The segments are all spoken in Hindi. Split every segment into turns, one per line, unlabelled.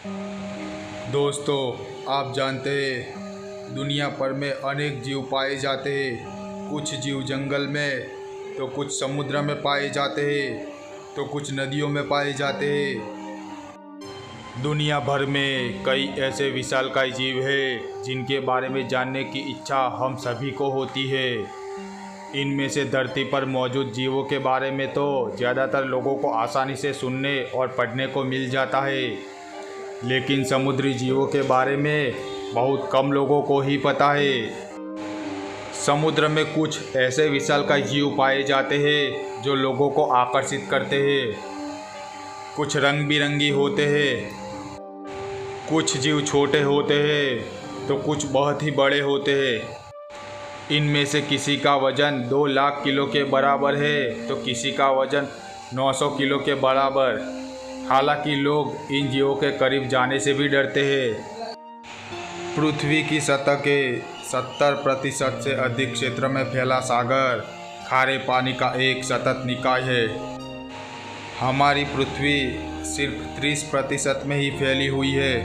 दोस्तों, आप जानते हैं दुनिया भर में अनेक जीव पाए जाते हैं। कुछ जीव जंगल में तो कुछ समुद्र में पाए जाते हैं तो कुछ नदियों में पाए जाते हैं। दुनिया भर में कई ऐसे विशालकाय जीव हैं जिनके बारे में जानने की इच्छा हम सभी को होती है। इनमें से धरती पर मौजूद जीवों के बारे में तो ज़्यादातर लोगों को आसानी से सुनने और पढ़ने को मिल जाता है, लेकिन समुद्री जीवों के बारे में बहुत कम लोगों को ही पता है। समुद्र में कुछ ऐसे विशालकाय जीव पाए जाते हैं जो लोगों को आकर्षित करते हैं। कुछ रंग बिरंगी होते हैं, कुछ जीव छोटे होते हैं तो कुछ बहुत ही बड़े होते हैं। इनमें से किसी का वजन 2 लाख किलो के बराबर है तो किसी का वजन 900 किलो के बराबर। हालांकि लोग इन जीवों के करीब जाने से भी डरते हैं। पृथ्वी की सतह के 70% से अधिक क्षेत्र में फैला सागर खारे पानी का एक सतत निकाय है। हमारी पृथ्वी सिर्फ 30% में ही फैली हुई है।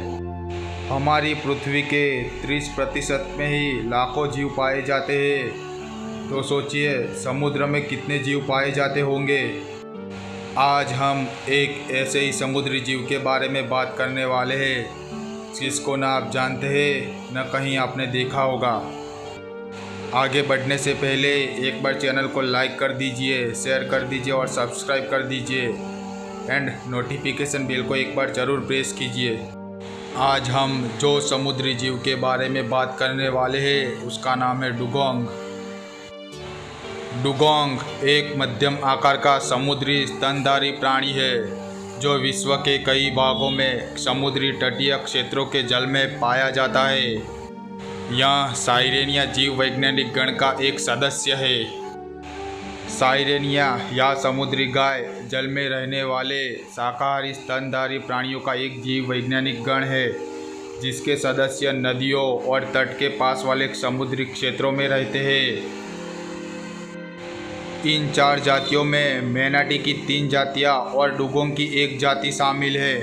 हमारी पृथ्वी के 30% में ही लाखों जीव पाए जाते हैं, तो सोचिए समुद्र में कितने जीव पाए जाते होंगे। आज हम एक ऐसे ही समुद्री जीव के बारे में बात करने वाले हैं जिसको ना आप जानते हैं न कहीं आपने देखा होगा। आगे बढ़ने से पहले एक बार चैनल को लाइक कर दीजिए, शेयर कर दीजिए और सब्सक्राइब कर दीजिए एंड नोटिफिकेशन बेल को एक बार ज़रूर प्रेस कीजिए। आज हम जो समुद्री जीव के बारे में बात करने वाले हैं उसका नाम है डुगोंग। डुगोंग एक मध्यम आकार का समुद्री स्तनधारी प्राणी है जो विश्व के कई भागों में समुद्री तटीय क्षेत्रों के जल में पाया जाता है। यह साइरेनिया जीव वैज्ञानिक गण का एक सदस्य है। साइरेनिया या समुद्री गाय जल में रहने वाले शाकाहारी स्तनधारी प्राणियों का एक जीव वैज्ञानिक गण है जिसके सदस्य नदियों और तट के पास वाले समुद्री क्षेत्रों में रहते हैं। इन 4 जातियों में मैनाटी की 3 जातियाँ और डुगोंग की 1 जाति शामिल है।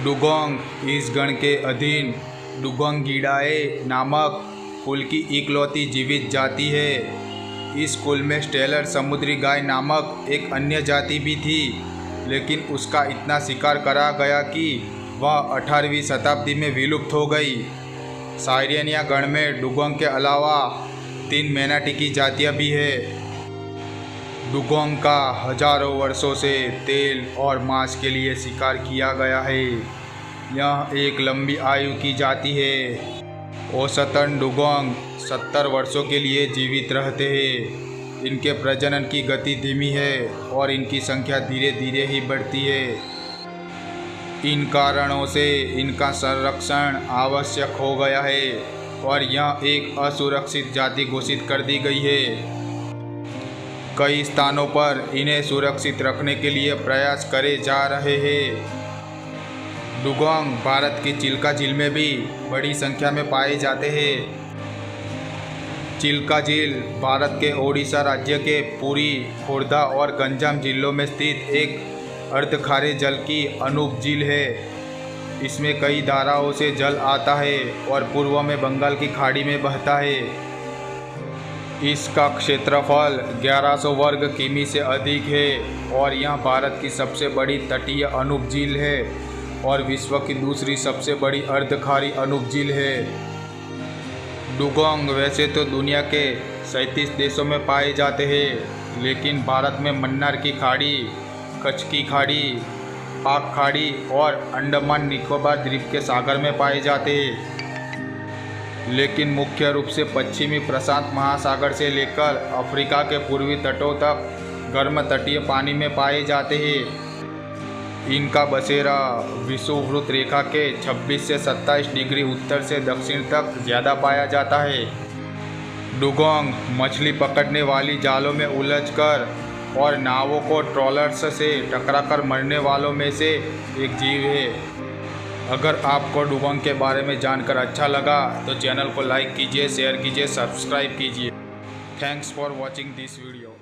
डुगोंग इस गण के अधीन डुगोंगिडाए नामक कुल की इकलौती जीवित जाति है। इस कुल में स्टेलर समुद्री गाय नामक एक अन्य जाति भी थी, लेकिन उसका इतना शिकार करा गया कि वह 18वीं शताब्दी में विलुप्त हो गई। साइरेनिया गण में डुगोंग के अलावा 3 मैनाटी की जातियाँ भी है। डुगोंग का हजारों वर्षों से तेल और मांस के लिए शिकार किया गया है। यह एक लंबी आयु की जाति है। औसतन डुगोंग 70 वर्षों के लिए जीवित रहते हैं। इनके प्रजनन की गति धीमी है और इनकी संख्या धीरे धीरे ही बढ़ती है। इन कारणों से इनका संरक्षण आवश्यक हो गया है और यह एक असुरक्षित जाति घोषित कर दी गई है। कई स्थानों पर इन्हें सुरक्षित रखने के लिए प्रयास करे जा रहे हैं। डुगोंग भारत की चिल्का झील में भी बड़ी संख्या में पाए जाते हैं। चिल्का झील भारत के ओडिशा राज्य के पुरी, खोर्धा और गंजाम जिलों में स्थित एक अर्धखारे जल की अनूप झील है। इसमें कई धाराओं से जल आता है और पूर्व में बंगाल की खाड़ी में बहता है। इसका क्षेत्रफल 1100 वर्ग किमी से अधिक है और यह भारत की सबसे बड़ी तटीय अनूप झील है और विश्व की दूसरी सबसे बड़ी अर्धखारी अनूप झील है। डुगोंग वैसे तो दुनिया के 37 देशों में पाए जाते हैं, लेकिन भारत में मन्नार की खाड़ी, कच्छ की खाड़ी, पाक खाड़ी और अंडमान निकोबार द्वीप के सागर में पाए जाते हैं। लेकिन मुख्य रूप से पश्चिमी प्रशांत महासागर से लेकर अफ्रीका के पूर्वी तटों तक गर्म तटीय पानी में पाए जाते हैं। इनका बसेरा विषुववृत्त रेखा के 26 से 27 डिग्री उत्तर से दक्षिण तक ज़्यादा पाया जाता है। डुगोंग मछली पकड़ने वाली जालों में उलझकर और नावों को ट्रॉलर्स से टकराकर मरने वालों में से एक जीव है। अगर आपको डुगोंग के बारे में जानकर अच्छा लगा तो चैनल को लाइक कीजिए, शेयर कीजिए, सब्सक्राइब कीजिए। Thanks for watching this video.